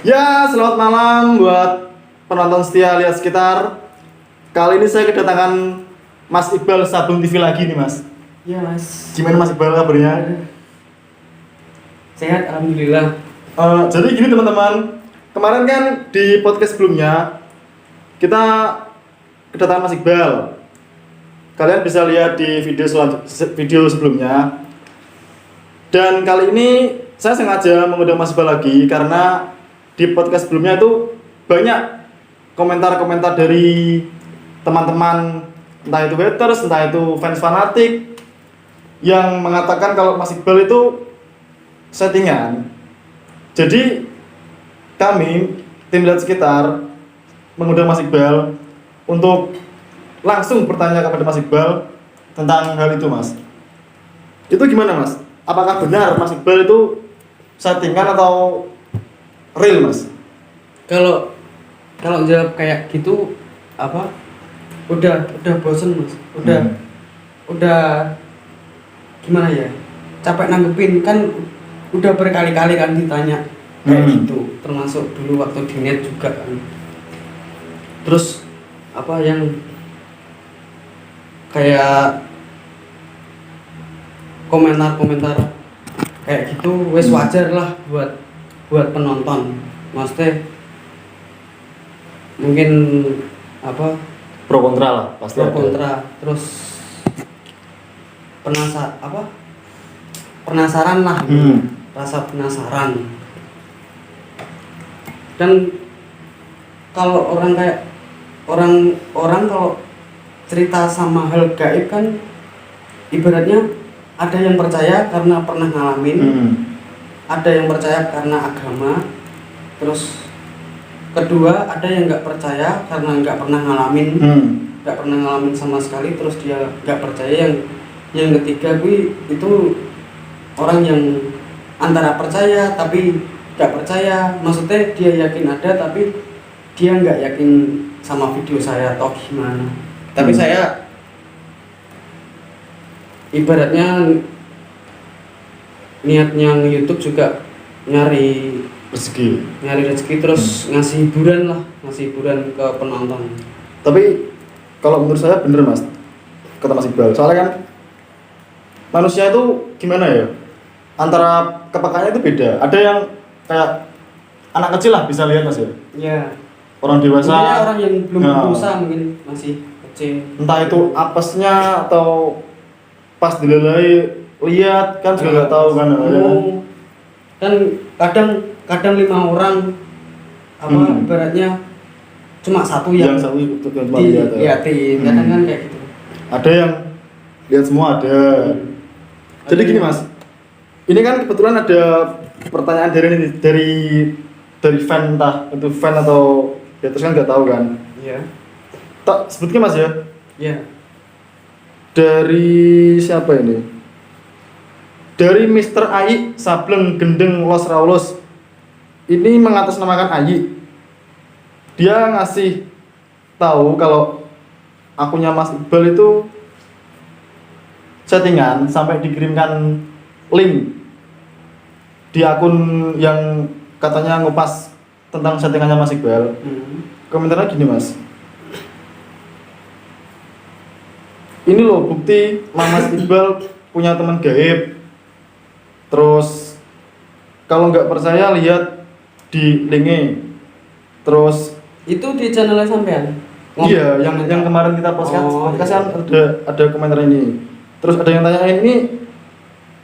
Ya, selamat malam buat penonton setia Lihat Sekitar. Kali ini saya kedatangan Mas Iqbal Sableng TV lagi nih, Mas. Iya, Mas. Gimana Mas Iqbal kabarnya? Sehat, alhamdulillah. Jadi gini teman-teman, kemarin kan di podcast sebelumnya kita kedatangan Mas Iqbal. Kalian bisa lihat di video sebelumnya. Dan kali ini saya sengaja mengundang Mas Iqbal lagi karena di podcast sebelumnya itu banyak komentar-komentar dari teman-teman, entah itu haters, entah itu fans fanatik, yang mengatakan kalau Mas Iqbal itu settingan. Jadi kami tim Lihat Sekitar mengundang Mas Iqbal untuk langsung bertanya kepada Mas Iqbal tentang hal itu, Mas. Itu gimana, Mas? Apakah benar Mas Iqbal itu settingan atau real, Mas? Kalau jawab kayak gitu udah bosen, Mas. Udah gimana ya? Capek nanggepin, kan udah berkali-kali kan ditanya kayak gitu, termasuk dulu waktu di net juga kan. Terus yang kayak komentar kayak gitu wes wajar lah buat penonton. Maksudnya mungkin Pro kontra lah, pasti pro ada. kontra, terus penasaran lah, rasa penasaran. Dan kalau orang kalau cerita sama hal gaib kan ibaratnya ada yang percaya karena pernah ngalamin, ada yang percaya karena agama, terus kedua ada yang nggak percaya karena nggak pernah ngalamin sama sekali, terus dia nggak percaya. Yang ketiga itu orang yang antara percaya tapi nggak percaya, maksudnya dia yakin ada tapi dia nggak yakin sama video saya atau gimana. Tapi saya ibaratnya niatnya YouTube juga nyari rezeki terus ngasih hiburan ke penonton. Tapi kalau menurut saya bener, Mas, kata Mas Iqbal. Soalnya kan manusia itu gimana ya, antara kepekaannya itu beda. Ada yang kayak anak kecil lah bisa lihat, Mas, ya. Iya. Orang dewasa, orang yang belum berusaha mungkin masih kecil. Entah itu apesnya atau pas dilalai lihat kan juga nggak tahu kan. Dan kadang 5 orang ibaratnya cuma satu yang dilihatin, kadang kan kayak gitu. Ada yang lihat semua, ada. Jadi gini, Mas, ini kan kebetulan ada pertanyaan dari fan, entah itu fan atau ya terus kan nggak tahu kan. Iya. Tak sebutnya, Mas, ya. Iya. Dari siapa ini? Dari Mr. Ayi Sableng Gendeng Los Raulos. Ini mengatasnamakan Ayi. Dia ngasih tahu kalau akunnya Mas Iqbal itu settingan sampai dikirimkan link di akun yang katanya ngupas tentang settingannya Mas Iqbal. Komentarnya gini, Mas. Ini loh bukti Mas Iqbal punya teman gaib. Terus kalau nggak percaya lihat di linknya. Terus itu di channelnya sampean? Iya, yang kemarin kita podcast kan ada komentar ini. Terus ada yang tanyain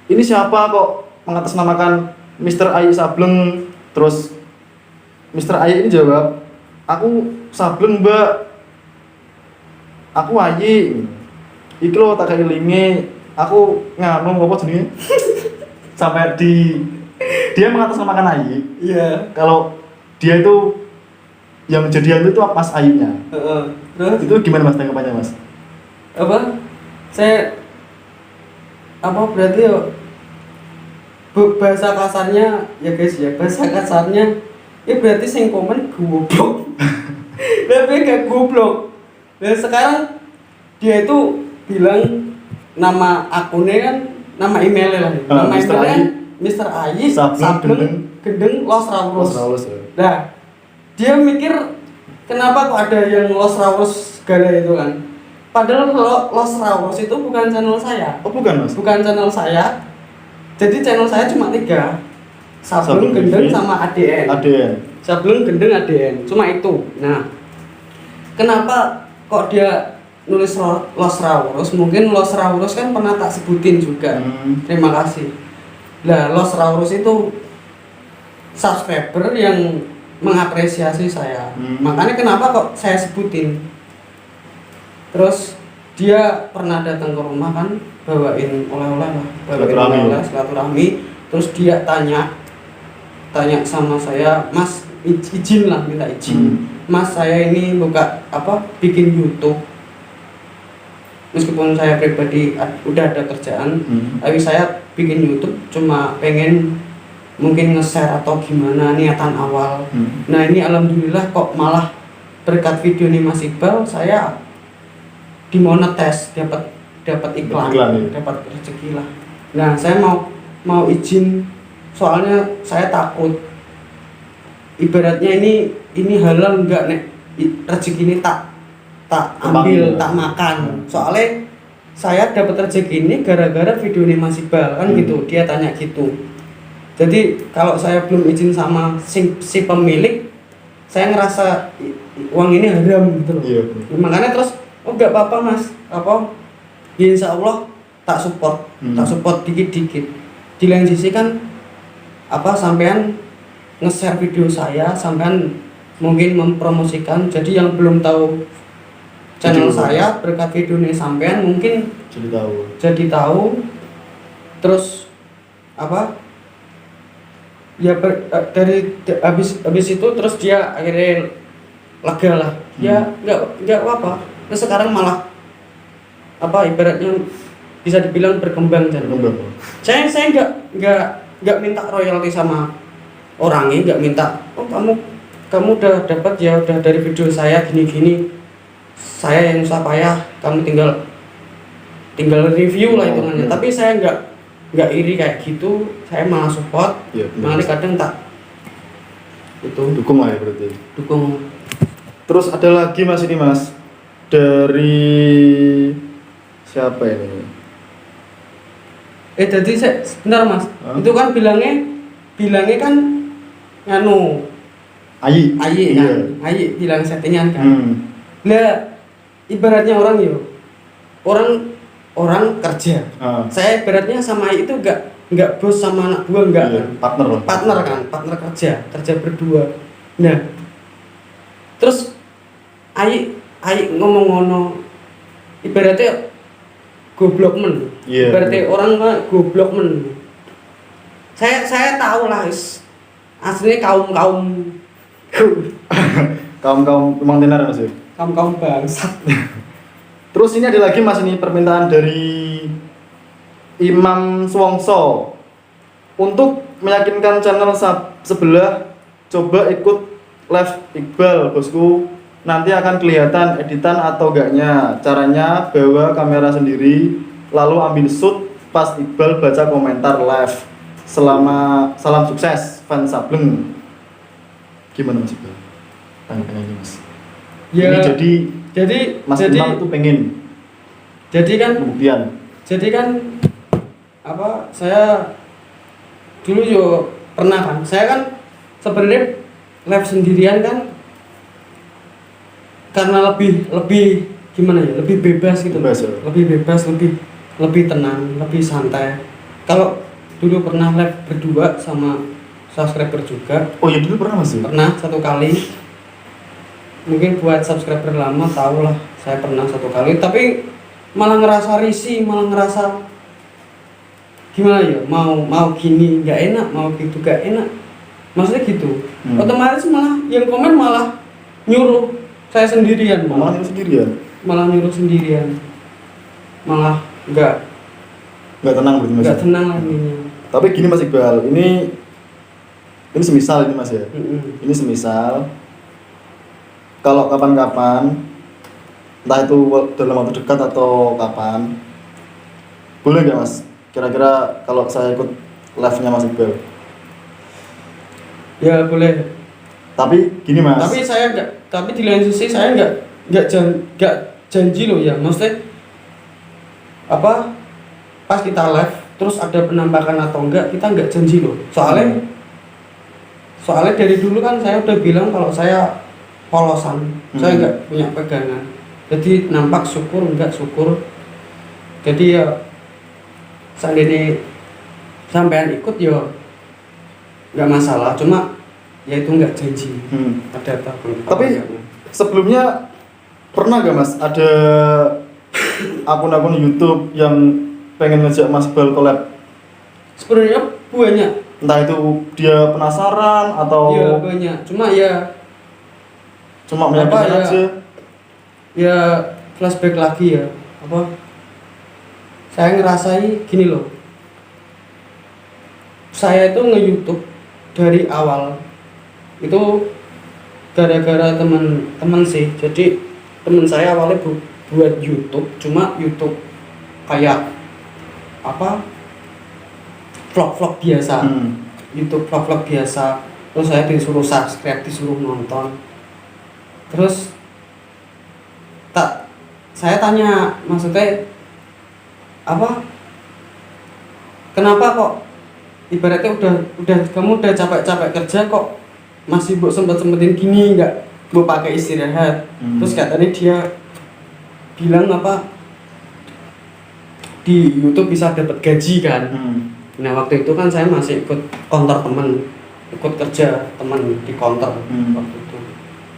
ini siapa kok mengatasnamakan Mr. Ayi Sableng. Terus Mr. Ayi ini jawab, aku Sableng, Mbak, aku Ayi. Iki lo tak kayak linknya, aku nganu apa jenenge. Sampai dia mengatasnamakan Ayi. Iya. Kalau dia itu yang jadian itu Mas Ayinya. Terus itu gimana, Mas, tanggapannya, Mas? Saya berarti bahasa kasarnya ya guys ya, bahasa kasarnya berarti sing komen goblok. Tapi gak goblok. Dan sekarang dia itu bilang nama akunnya kan, nama emailnya lah. Nama emailnya Mr. Ayi, Sableng, Gendeng, Los Raurus. Raulus ya. Nah, dia mikir kenapa kok ada yang Los Raurus segala itu kan. Padahal Los Raurus itu bukan channel saya. Oh bukan mas? Bukan channel saya. Jadi channel saya cuma 3. Sableng, Gendeng, sama ADN. ADN. Sableng, Gendeng, ADN. Cuma itu. Nah, kenapa kok dia nulis Los Raurus? Mungkin Los Raurus kan pernah tak sebutin juga. Terima kasih. Nah, Los Raurus itu subscriber yang mengapresiasi saya. Makanya kenapa kok saya sebutin. Terus dia pernah datang ke rumah kan, bawain oleh-oleh lah, silaturahmi. Terus dia tanya sama saya, Mas izin lah, minta izin. Mas saya ini bikin YouTube. Meskipun saya pribadi udah ada kerjaan, tapi saya bikin YouTube cuma pengen mungkin nge-share atau gimana niatan awal. Nah ini alhamdulillah kok malah berkat video ini Mas Iqbal saya dimonetes, dapat iklan, dapat rezeki lah. Nah saya mau izin, soalnya saya takut ibaratnya ini halal enggak nek rezeki ini tak ambil, tak makan. Soalnya saya dapat rezeki ini gara-gara video ini Mas Iqbal kan gitu. Dia tanya gitu. Jadi kalau saya belum izin sama si pemilik, saya ngerasa uang ini haram gitu loh. Iya. Makanya terus enggak apa-apa Mas. Ya insya Allah tak support dikit-dikit. Di lain sisi kan sampean nge-share video saya, sampean mungkin mempromosikan. Jadi yang belum tahu channel saya berkat video ini sampean mungkin jadi tahu. Terus ya dari habis itu terus dia akhirnya lega lah. Ya enggak apa-apa. Terus sekarang malah ibaratnya bisa dibilang berkembang channel. Saya enggak minta royalti sama orangnya, enggak minta kamu udah dapat ya udah dari video saya gini-gini. Saya yang susah payah, kamu tinggal review lah hitungannya. Tapi saya enggak iri kayak gitu, saya malah support. Malah kadang tak itu dukung lah ya berarti. Dukung. Terus ada lagi Mas ini Mas, dari siapa ini? Jadi sebentar Mas, itu kan bilangnya kan nganu Ayi kan, iya. Ayi bilang settingan kan. Lah ibaratnya orang kerja. Saya ibaratnya sama Ayi itu enggak bos sama anak buah enggak kan. Partner kerja berdua. Nah, terus Ayi ngomong ngono ibaratnya goblok men. Ibaratnya orang goblok men. Saya tahu lah aslinya kaum emang tenar Mas ya? Kaum bangsat. Terus ini ada lagi Mas, ini permintaan dari Imam Swongso untuk meyakinkan channel sebelah coba ikut live Iqbal bosku, nanti akan kelihatan editan atau enggaknya. Caranya bawa kamera sendiri lalu ambil shoot pas Iqbal baca komentar live. Salam sukses fans Sableng. Gimana Mas Iqbal tanggapannya Mas? Ya, ini jadi Mas Imam itu pengen. Jadi kan kemudian. Jadi kan saya dulu juga pernah kan. Saya kan sebenarnya live sendirian kan karena lebih gimana ya? Lebih bebas gitu. Lebih bebas, lebih tenang, lebih santai. Kalau dulu pernah live berdua sama subscriber juga. Oh ya dulu pernah Mas? Pernah 1 kali. Mungkin buat subscriber lama tahu lah, saya pernah 1 kali. Tapi malah ngerasa risih, malah ngerasa gimana ya? Mau gini nggak enak, mau gitu nggak enak. Maksudnya gitu. Otomatis malah yang komen malah nyuruh saya sendirian. Malah nyuruh sendirian. Malah nggak tenang berarti Mas. Nggak tenang lagi. Tapi gini Mas Iqbal, ini semisal ini Mas ya. Ini semisal kalau kapan-kapan, entah itu dalam waktu dekat atau kapan, boleh nggak Mas? Kira-kira kalau saya ikut live-nya Mas Iqbal. Ya boleh. Tapi gini Mas. Tapi di lain sisi saya nggak janji loh ya, maksudnya apa pas kita live terus ada penampakan atau enggak, kita nggak janji loh. Soalnya dari dulu kan saya udah bilang kalau saya polosan, saya nggak punya pegangan. Jadi nampak syukur enggak syukur. Jadi ya seandainya sampean ikut ya nggak masalah, cuma ya itu nggak janji. Ada tapi sebelumnya pernah gak Mas ada akun-akun YouTube yang pengen ngajak Mas Iqbal collab? Sebenarnya banyak. Entah itu dia penasaran atau Iya banyak, cuma meyakinkan ya, aja. Ya flashback lagi ya, apa saya ngerasai gini loh, saya itu nge-YouTube dari awal itu gara-gara teman sih. Jadi teman saya awalnya buat YouTube, cuma YouTube kayak apa vlog-vlog biasa, YouTube vlog-vlog biasa. Terus saya disuruh subscribe, disuruh nonton. Terus saya tanya, maksudnya apa? Kenapa kok ibaratnya udah kamu udah capek-capek kerja kok masih sempetin gini, nggak mau pakai istirahat? Terus katanya dia bilang apa di YouTube bisa dapat gaji kan. Nah waktu itu kan saya masih ikut kantor teman, ikut kerja teman di kantor waktu itu.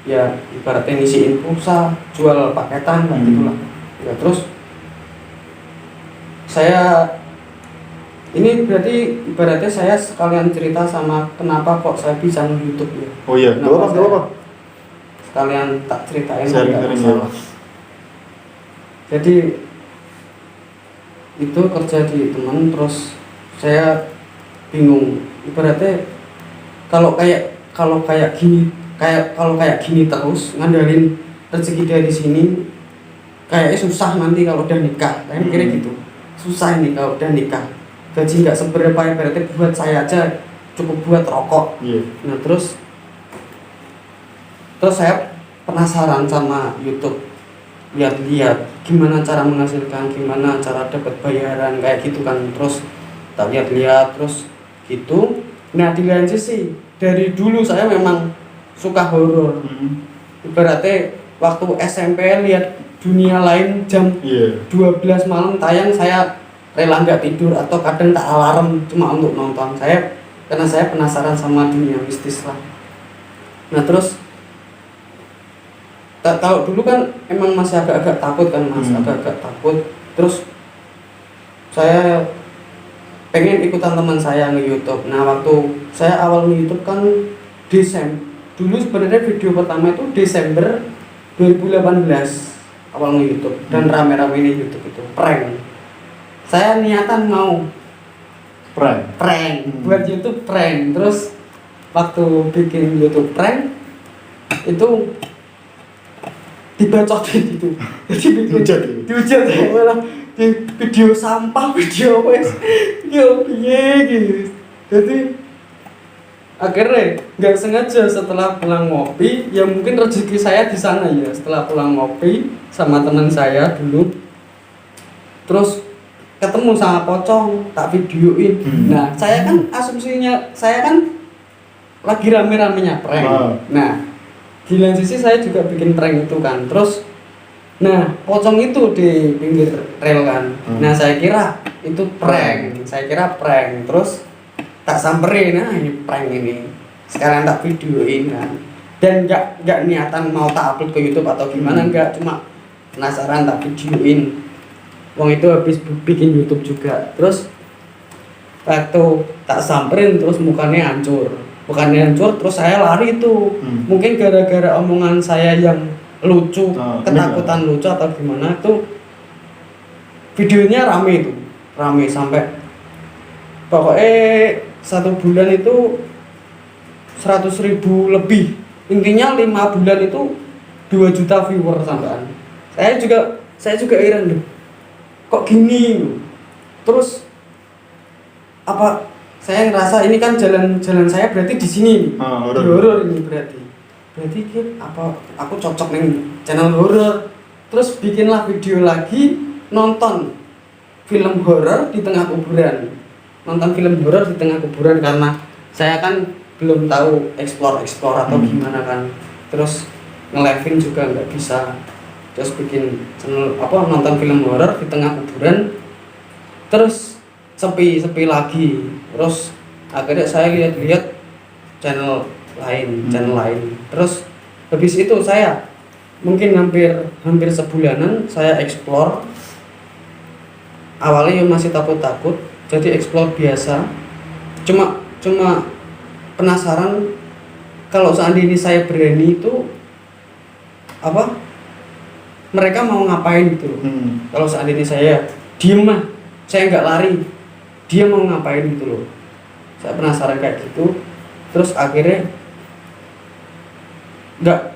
Ya ibaratnya ngisiin pulsa, jual paketan kayak gitulah. Ya terus saya ini berarti ibaratnya saya sekalian cerita sama kenapa kok saya bisa nge-YouTube ya. Oh iya, gak apa-apa. Sekalian tak ceritain sharing ya. Jadi itu kerja di teman, terus saya bingung ibaratnya kalau kayak gini terus ngandalin rezeki dari sini kayaknya susah nanti kalau udah nikah. Saya mikirnya gitu, susah ini kalau udah nikah, gaji nggak seberapa, ibaratnya buat saya aja cukup buat rokok. Nah terus saya penasaran sama YouTube, lihat-lihat gimana cara menghasilkan, gimana cara dapat bayaran kayak gitu kan. Terus tak lihat-lihat terus gitu. Nah di lain sisi dari dulu saya memang suka horor. Ibaratnya waktu SMP lihat Dunia Lain jam 12 malam tayang, saya rela nggak tidur atau kadang tak alarm cuma untuk nonton. Karena saya penasaran sama dunia mistis lah. Nah terus kalau dulu kan emang masih agak-agak takut kan Mas, agak-agak takut. Terus saya pengen ikutan teman saya nge-YouTube. Nah waktu saya awal nge-YouTube kan dulu sebenarnya video pertama itu Desember 2018 awal nge-YouTube dan rame-rame di YouTube itu prank. Saya niatan mau prank buat YouTube prank. Terus waktu bikin YouTube prank itu dibacotin itu. Jadi dihujat ya, malah di video sampah, video apa ya gitu. Jadi akhirnya nggak sengaja setelah pulang ngopi, ya mungkin rezeki saya di sana ya, setelah pulang ngopi sama teman saya dulu, terus ketemu sama pocong, tak videoin. Nah saya kan asumsinya saya kan lagi rame-ramenya prank. Nah di lain sisi saya juga bikin prank itu kan. Terus nah pocong itu di pinggir rel kan. Nah saya kira itu prank, terus tak samperin, nah ini prank ini, sekarang tak videoin kan. Dan nggak niatan mau tak upload ke YouTube atau gimana, nggak, cuma penasaran tak videoin. Wong itu habis bikin YouTube juga. Terus waktu tak samperin terus mukanya hancur, terus saya lari itu. Mungkin gara-gara omongan saya yang lucu, ketakutan lucu atau gimana, tuh videonya rame sampai pokoknya 1 bulan itu 100.000 lebih. Intinya 5 bulan itu 2 juta viewer sampean. Saya juga heran loh, kok gini. Terus apa saya ngerasa ini kan jalan saya berarti di sini nih. Di horor ini berarti apa aku cocok nih channel horor, terus bikinlah video lagi nonton film horor di tengah kuburan, karena saya kan belum tahu explore atau gimana kan, terus nge-live-in juga nggak bisa, terus bikin channel apa nonton film horor di tengah kuburan, terus sepi lagi, terus akhirnya saya lihat channel lain, terus habis itu saya mungkin hampir sebulanan saya explore. Awalnya masih takut, jadi explore biasa, cuma penasaran kalau seandainya saya berani itu apa mereka mau ngapain gitu. Kalau seandainya saya diem mah, saya nggak lari, dia mau ngapain gitu loh, saya penasaran kayak gitu. Terus akhirnya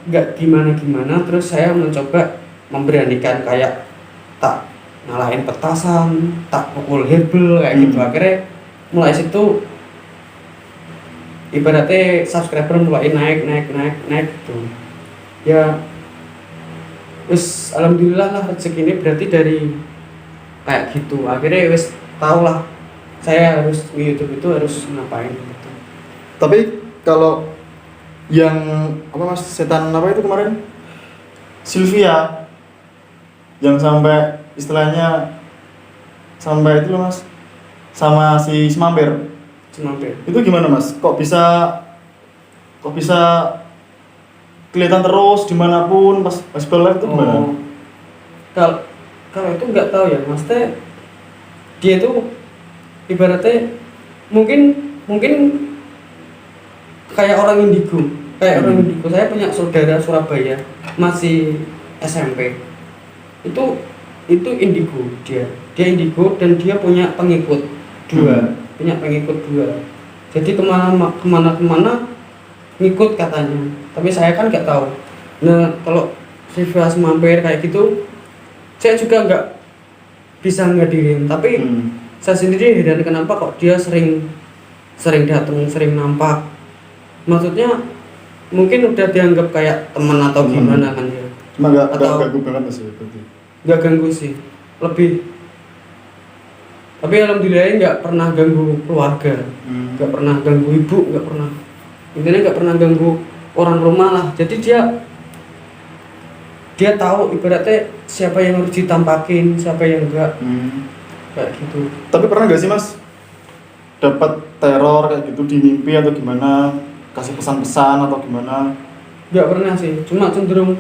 nggak gimana, terus saya mencoba memberanikan kayak tak ngalahin petasan, tak pukul herbal kayak gitu. Akhirnya mulai situ ibaratnya subscriber mulai naik gitu ya. Wis alhamdulillah lah rezeki ini berarti dari kayak gitu. Akhirnya wis tau lah saya harus di YouTube itu harus ngapain gitu. Tapi kalau yang apa mas, setan apa itu kemarin Sylvia yang sampai istilahnya sampai itu loh mas, sama si Semamper itu gimana mas? Kok bisa kelihatan terus dimanapun pas live itu gimana? Kalau itu nggak tahu ya mas, dia tuh ibaratnya mungkin kayak orang indigo. Saya punya saudara Surabaya masih SMP, itu indigo, dia indigo dan dia punya pengikut dua. Jadi kemana ngikut katanya, tapi saya kan nggak tahu. Nah kalau Sylvia Semamper kayak gitu saya juga nggak bisa ngadirin, tapi saya sendiri heran kenapa kok dia sering datang, sering nampak. Maksudnya mungkin udah dianggap kayak teman atau gimana kan ya. Cuma nggak ganggu banget sih berarti. Nggak ganggu sih, tapi alhamdulillah nggak pernah ganggu keluarga, nggak pernah ganggu ibu, intinya nggak pernah ganggu orang rumah lah. Jadi dia tahu ibaratnya siapa yang harus ditampakin, siapa yang enggak, kayak gitu. Tapi pernah nggak sih mas dapat teror kayak gitu di mimpi atau gimana, kasih pesan-pesan atau gimana? Nggak pernah sih, cuma cenderung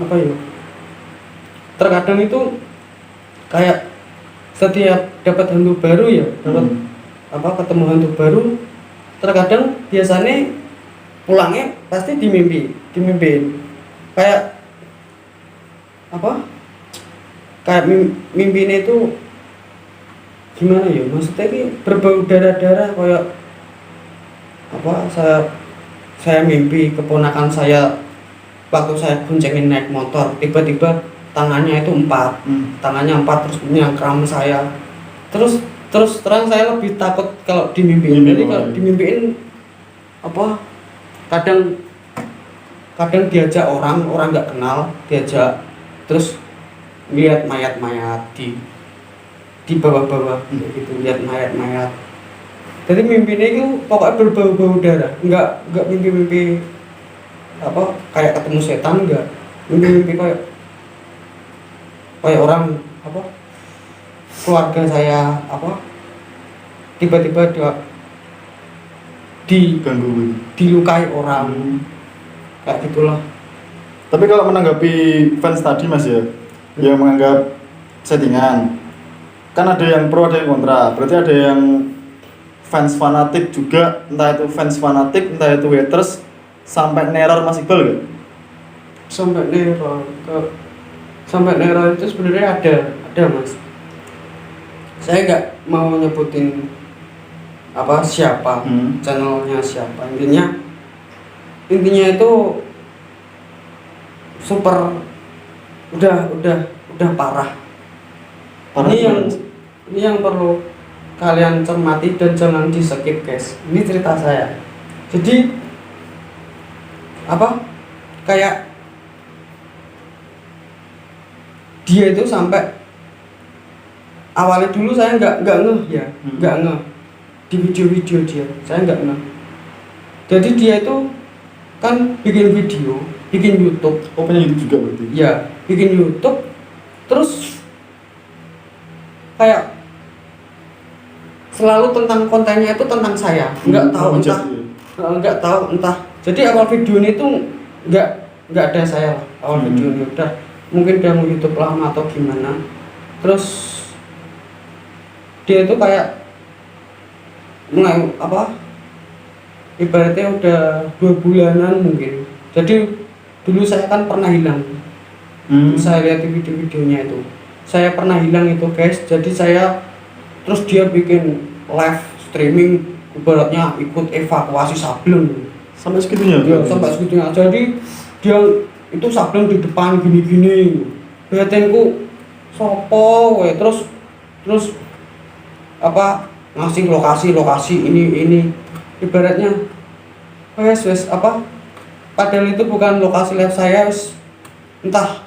apa ya, terkadang itu kayak setiap dapat hantu baru ya, ketemu hantu baru, terkadang biasanya pulangnya pasti dimimpiin kayak mimpinya itu gimana ya, maksudnya ini berbau darah kayak saya mimpi keponakan saya waktu saya goncengin naik motor, tiba-tiba tangannya itu 4 terus nyangkram saya, terus terang saya lebih takut kalau dimimpiin. Jadi kalau dimimpiin kadang diajak orang nggak kenal, terus lihat mayat di bawah gitu, lihat mayat. Jadi mimpinya itu pokoknya berbau-bau darah, nggak mimpi kayak ketemu setan, enggak. Mimpi kayak orang keluarga saya tiba-tiba dilukai orang, kayak gitulah. Tapi kalau menanggapi fans tadi mas ya, yang menganggap settingan, kan ada yang pro ada yang kontra, berarti ada yang fans fanatik juga, entah itu fans fanatik, entah itu haters, sampai neror Mas Iqbal gak? Sampai neror itu sebenarnya ada mas. Saya nggak mau nyebutin siapa, channelnya siapa, intinya itu super udah parah. Ini yang perlu kalian cermati dan jangan di skip guys. Ini cerita saya. Jadi apa? Kayak dia itu sampai awalnya dulu saya nggak ngeh ya, nggak ngeh di video-video dia, saya nggak ngeh. Jadi dia itu kan bikin video, bikin YouTube. Oh, punya YouTube juga berarti? Ya, bikin YouTube, terus kayak selalu tentang kontennya itu tentang saya, nggak tahu entah. Jadi awal video ini tuh nggak ada saya lah, awal video ini udah mungkin dia mau YouTube lama atau gimana. Terus dia itu kayak mulai apa? Ibaratnya udah 2 bulanan mungkin. Jadi dulu saya kan pernah hilang. Saya lihat di video-videonya itu. Saya pernah hilang itu guys. Jadi saya terus dia bikin live streaming ibaratnya ikut evakuasi Sableng. Sampai segitunya? Ya, sampai segitunya. Jadi dia itu Sableng di depan gini-gini. Batinku sopo we terus apa ngasih lokasi ini ibaratnya wes apa padahal itu bukan lokasi live saya, wes entah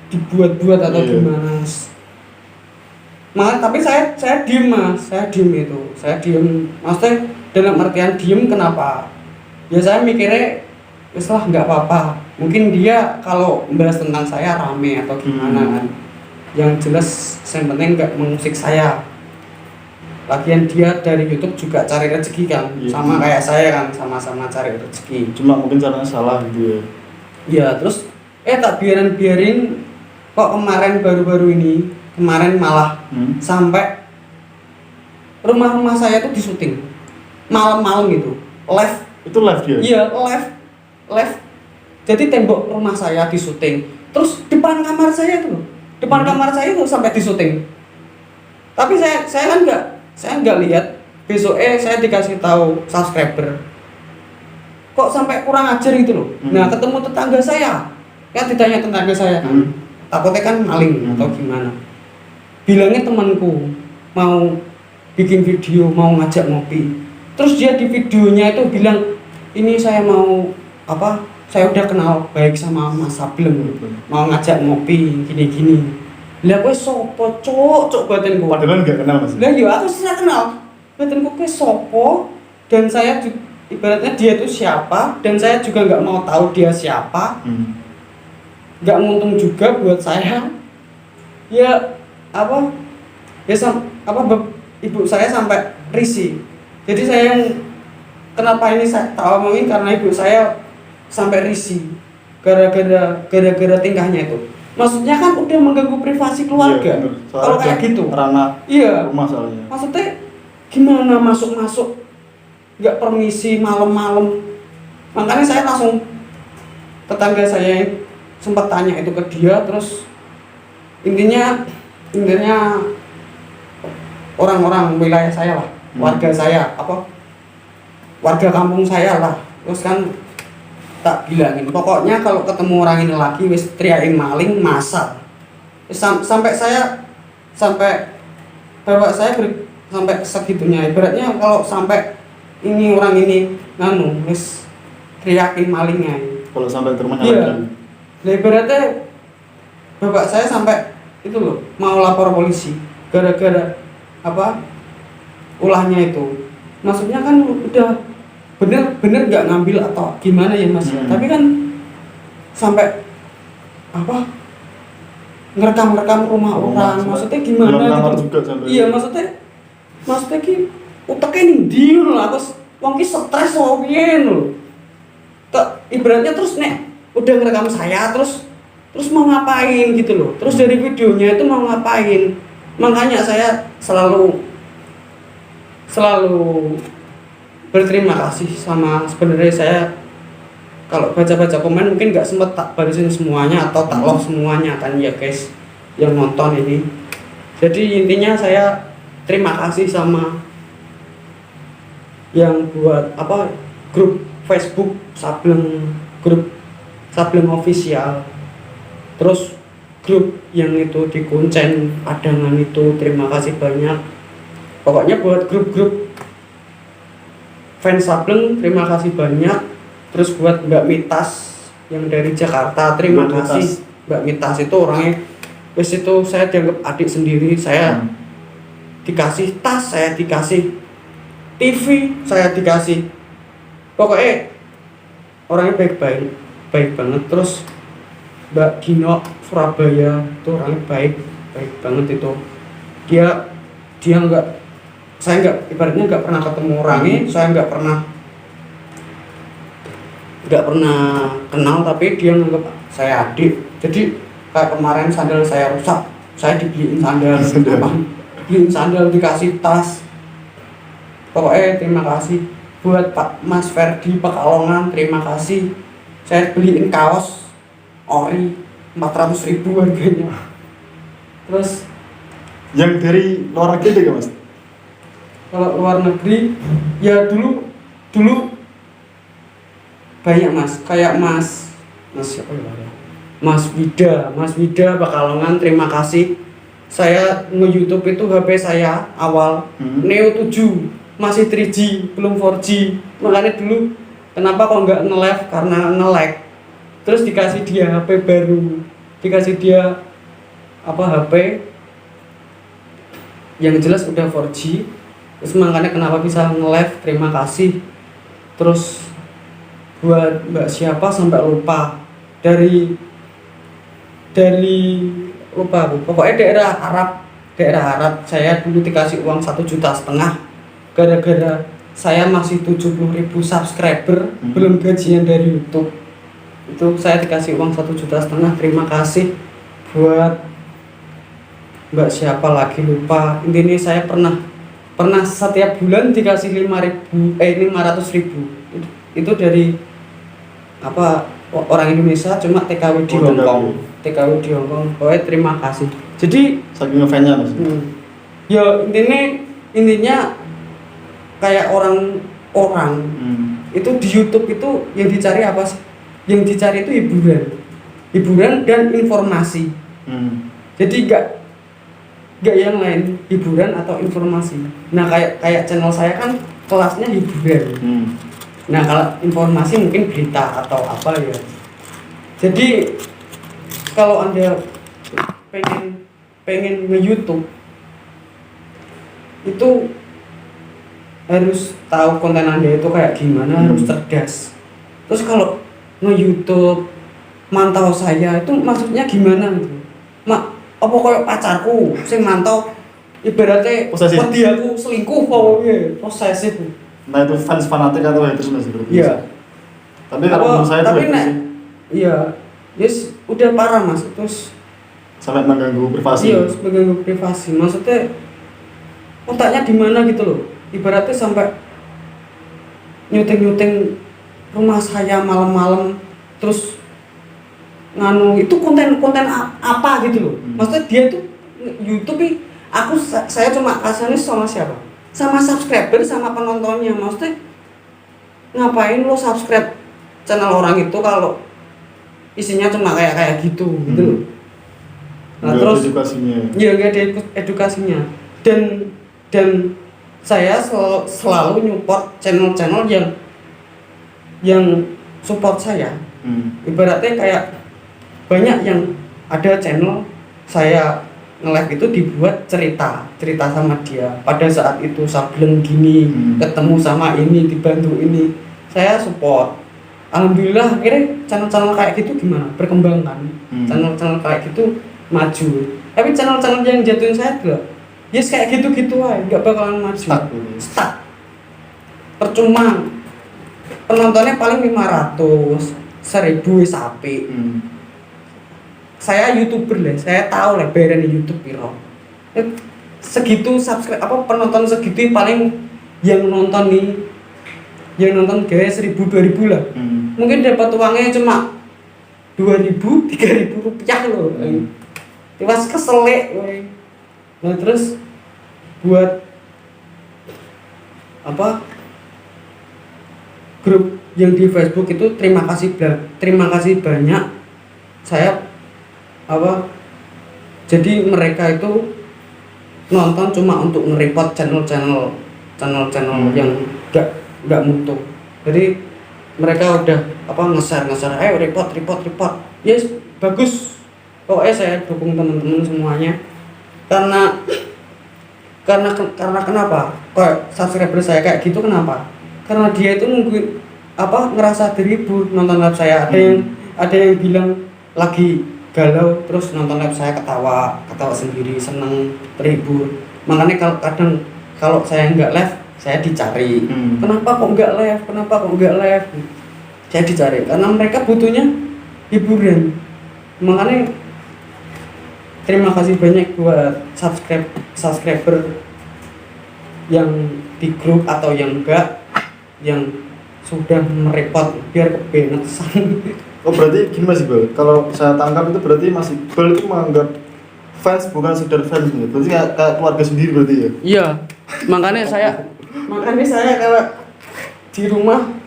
dibuat-buat atau gimana. Tapi saya diem mas, saya diem maksudnya dalam artian diem kenapa ya, saya mikirnya lah nggak apa-apa, mungkin dia kalau membahas tentang saya rame atau gimana kan, yang jelas yang penting nggak mengusik saya. Lagian dia dari YouTube juga cari rezeki kan, sama kayak saya kan, sama-sama cari rezeki, cuma mungkin caranya salah gitu ya. Ya terus tak biarin kok kemarin baru-baru ini malah sampai rumah saya tuh disuting malam-malam gitu, live. Itu live dia? Iya, live. Jadi tembok rumah saya disuting, terus depan kamar saya tuh, kamar saya tuh sampai disuting. Tapi saya kan nggak lihat. Besoknya saya dikasih tahu subscriber, kok sampai kurang ajar gitu loh. Nah ketemu tetangga saya, kan ditanya tetangga saya kan, takutnya kan maling atau gimana. Bilangnya temanku mau bikin video, mau ngajak ngopi. Terus dia di videonya itu bilang, ini saya mau apa? Saya udah kenal baik sama Mas Sableng, mau ngajak ngopi gini-gini. Lah kowe sopo cok batinku. Padahal enggak kenal Mas. Lah iya aku sih kenal. Batinku kowe sopo, dan saya ibaratnya dia itu siapa, dan saya juga nggak mau tahu dia siapa. Nggak untung juga buat saya. Ya apa? Ya ibu saya sampai risih. Jadi saya yang kenapa ini saya tahu omongin karena ibu saya sampai risih gara-gara tingkahnya itu. Maksudnya kan udah mengganggu privasi keluarga. Iya, kalau kayak gitu. Ranah rumah soalnya. Maksudnya gimana masuk nggak permisi malam-malam. Makanya saya langsung tetangga saya sempat tanya itu ke dia, terus intinya orang-orang wilayah saya lah, warga saya warga kampung saya lah, terus kan tak bilangin pokoknya kalau ketemu orang ini lagi wis teriakin maling masal. Sampai bapak saya sampai segitunya, ibaratnya kalau sampai ini orang ini wis teriakin malingnya kalau sampai ke rumahnya lagi. Nah, ibaratnya bapak saya sampai itu loh mau lapor polisi gara-gara ulahnya itu. Maksudnya kan udah bener nggak ngambil atau gimana ya mas, tapi kan sampai ngerekam rumah orang, maksudnya gimana gitu. Iya maksudnya ki uteknya nih loh, aku wong ki stres wong piye lho. Ibaratnya terus nek udah ngerekam saya terus mau ngapain gitu loh, terus dari videonya itu mau ngapain. Makanya saya selalu berterima kasih sama, sebenarnya saya kalau baca-baca komen mungkin nggak sempet tak barisin semuanya atau tak love semuanya kan ya guys yang nonton ini. Jadi intinya saya terima kasih sama yang buat grup Facebook grup Sableng official, terus grup yang itu di Kuncen Padangan itu, terima kasih banyak. Pokoknya buat grup-grup fans Sableng terima kasih banyak. Terus buat Mbak Mitas yang dari Jakarta terima Mbak kasih. Mitas. Mbak Mitas itu orangnya wis itu saya dianggap adik sendiri. Saya dikasih tas, saya dikasih TV, saya dikasih. Pokoknya orangnya baik banget. Terus Mbak Gino Surabaya itu orangnya baik banget itu. Dia nggak, saya nggak, ibaratnya nggak pernah ketemu orangnya, saya nggak pernah kenal, tapi dia nganggap saya adik. Jadi kayak kemarin sandal saya rusak, saya dibeliin sandal. Dibeliin sandal, dikasih tas. Pokoknya terima kasih buat Pak Mas Ferdi Pekalongan, terima kasih. Saya beliin kaos ori 400.000 harganya. Terus Yang dari luar negeri juga Mas? kalau luar negeri ya dulu banyak Mas, kayak Mas siapa ya? Mas Wida Pekalongan, terima kasih. Saya nge-YouTube itu HP saya awal Neo 7 masih 3G belum 4G, makanya dulu kenapa kok nggak nge-live, karena nge-lag. Terus dikasih dia HP baru, dikasih dia HP yang jelas udah 4G. Terus makanya kenapa bisa nge-live, terima kasih. Terus buat Mbak siapa sampai lupa, dari lupa Bu. Pokoknya daerah Arab saya dulu dikasih uang 1,5 juta gara-gara saya masih 70.000 subscriber, belum gajian dari YouTube. Itu saya dikasih uang 1,5 juta. Terima kasih. Buat Mbak siapa lagi lupa, intinya saya pernah setiap bulan dikasih 500.000. Itu dari orang Indonesia, cuma TKW di Hong Kong. Pokoknya terima kasih. Jadi saking ngefans-nya Mas. Ya intinya kayak orang itu di YouTube itu yang dicari apa sih? Yang dicari itu hiburan dan informasi. Jadi nggak yang lain, hiburan atau informasi. Nah kayak channel saya kan kelasnya hiburan. Nah kalau informasi mungkin berita atau apa ya. Jadi kalau Anda pengen nge-YouTube itu harus tahu konten Anda itu kayak gimana, harus cerdas. Terus kalau nge-YouTube mantau saya itu maksudnya gimana gitu. Apa koyo pacarku sing mantau ibaratnya wedi aku selingkuh pokoknya posesif. Nah itu fans fanatik atau haters Mas? Iya. Tapi kalau menurut saya itu iya, yes udah parah Mas, terus sampai mengganggu privasi. Iya, mengganggu privasi. Maksudnya otaknya di mana gitu loh. Ibaratnya sampai nyuting rumah saya malam-malam, terus itu konten apa gitu loh. Maksudnya dia tuh YouTube saya cuma kasarnya sama siapa? Sama subscriber, sama penontonnya. Maksudnya ngapain lo subscribe channel orang itu kalau isinya cuma kayak gitu loh. Nah, nggak terus edukasinya. Iya, nggak ada edukasinya. Dan saya selalu nyupport channel-channel yang support saya. Ibaratnya kayak banyak yang ada channel saya nge-live itu dibuat cerita sama dia. Pada saat itu Sableng gini, ketemu sama ini, dibantu ini, saya support. Alhamdulillah akhirnya channel-channel kayak gitu gimana? Berkembang kan. Channel-channel kayak gitu maju. Tapi channel-channel yang jatuhin saya juga yes kayak gitu-gitu aja, nggak bakalan maju. Stuck. Percuma. Penontonnya paling 500, 1.000 sapi. Saya YouTuber lah, saya tahu lah bayaran di YouTube piro. Segitu subscribe penonton segitu paling yang nonton kayak 1.000 2.000 lah. Mungkin dapat uangnya cuma 2.000 3.000 rupiah loh. Tiwas keselek woy. Nah terus buat grup yang di Facebook itu terima kasih banyak. Saya jadi mereka itu nonton cuma untuk nge-report channel yang nggak mutu. Jadi mereka udah nge-share, ayo report. Yes, bagus. Pokoknya saya dukung teman-teman semuanya. Karena kenapa? Kok subscriber saya kayak gitu kenapa? Karena dia itu nungguin ngerasa terhibur nonton live saya. Ada yang bilang lagi galau terus nonton live saya ketawa sendiri, seneng, terhibur. Makanya kalau saya nggak live, saya dicari. Kenapa kok nggak live? Saya dicari karena mereka butuhnya hiburan. Makanya terima kasih banyak buat subscriber yang di grup atau yang enggak, yang sudah merepot biar kebenesan. Oh berarti gini Mas Iqbal, kalau saya tangkap itu berarti Mas Iqbal itu menganggap fans bukan sekedar fans gitu. Berarti kayak keluarga sendiri berarti ya? Iya, makanya saya kalau di rumah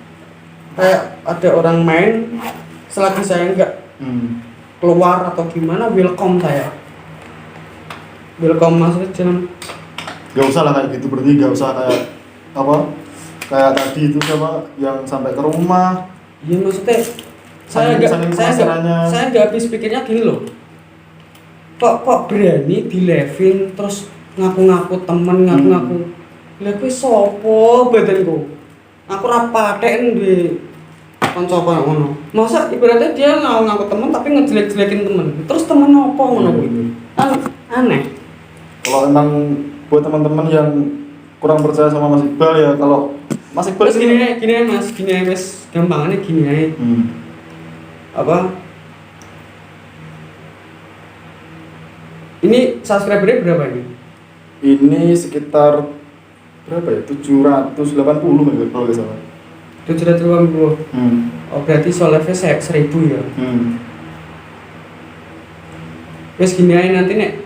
kayak ada orang main, selagi saya enggak keluar atau gimana, welcome saya. Welcome maksudnya jangan. Gak usah lah kayak gitu, berarti gak usah kayak tadi itu yang sampai ke rumah. Iya maksudnya saya nggak habis pikirnya gini loh. Kok berani di live-in terus ngaku-ngaku temen, ngaku-ngaku. Lah kuwi sopo badanku? Aku ora paten duwe kanca kaya ngono. Masa ibaratnya dia ngaku temen tapi ngejelek-jelekin temen. Terus temen opo ngono kuwi? Aneh. Kalau emang buat teman-teman yang kurang percaya sama Mas Iqbal ya, kalau Mas Iqbal terus gini mas, gampangannya gini aja. Ini subscribernya berapa ini? Ini sekitar berapa ya? 780 ya kalau nggak salah. 780. Oh berarti soalnya saya 1000 ya. Terus gini aja nanti nek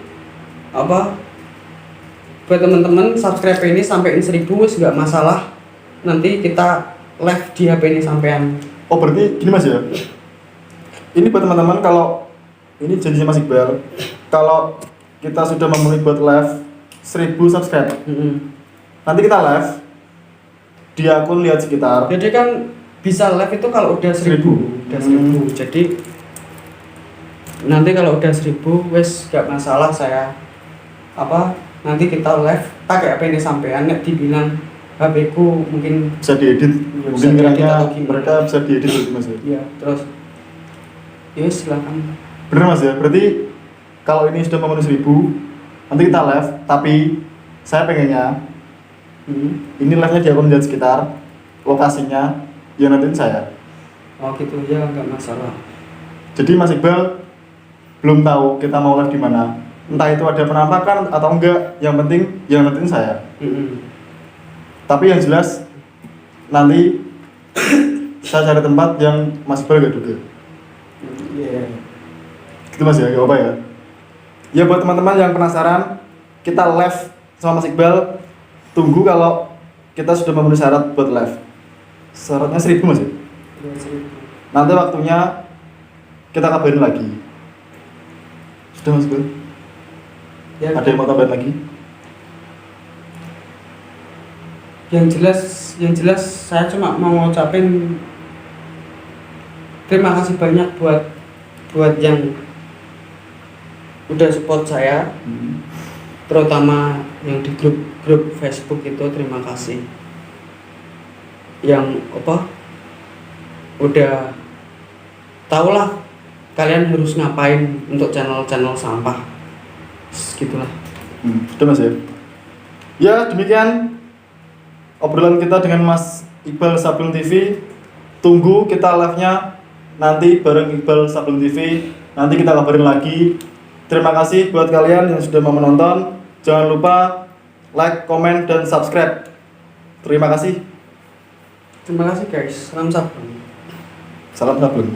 buat teman-teman subscribe ini sampein 1000 wis nggak masalah. Nanti kita live di HP ini sampean. Oh berarti gini Mas ya. Ini buat teman-teman, kalau ini janjinya Mas Iqbal, kalau kita sudah memenuhi buat live 1000 subscribe, nanti kita live di akun lihat sekitar. Jadi kan bisa live itu kalau udah 1000. Jadi nanti kalau udah 1000 wes gak masalah saya nanti kita live pakai HP ini sampean, nek dibilang HP ku mungkin bisa diedit, ya, mungkin kiranya mereka bisa diedit gitu Mas ya. Iya, terus ya silakan. Bener Mas ya, berarti kalau ini sudah memenuhi 1000, nanti kita live, tapi saya pengennya ini live-nya di akun lihat sekitar, lokasinya yang nantiin saya. Oh gitu ya, nggak masalah. Jadi Mas Iqbal belum tahu kita mau live di mana, entah itu ada penampakan atau enggak, yang penting yang nantiin saya. Tapi yang jelas nanti saya cari tempat yang Mas Iqbal gak duga. Iya. Gitu Mas ya, gak apa ya. Ya buat teman-teman yang penasaran, kita live sama Mas Iqbal. Tunggu kalau kita sudah memenuhi syarat buat live. Syaratnya 1000 Mas ya? Ya, 1000. Nanti waktunya kita kabarin lagi. Sudah Mas Iqbal? Ya, ada yang mau tambahin lagi? Yang jelas saya cuma mau ngucapin terima kasih banyak buat yang udah support saya, terutama yang di grup Facebook itu, terima kasih. Yang udah tahulah kalian harus ngapain untuk channel sampah, gitulah. Sudah Mas ya. Ya demikian obrolan kita dengan Mas Iqbal Sableng TV. Tunggu kita live-nya nanti bareng Iqbal Sableng TV. Nanti kita kabarin lagi. Terima kasih buat kalian yang sudah mau menonton. Jangan lupa like, komen, dan subscribe. Terima kasih. Terima kasih guys. Salam sableng. Salam sableng.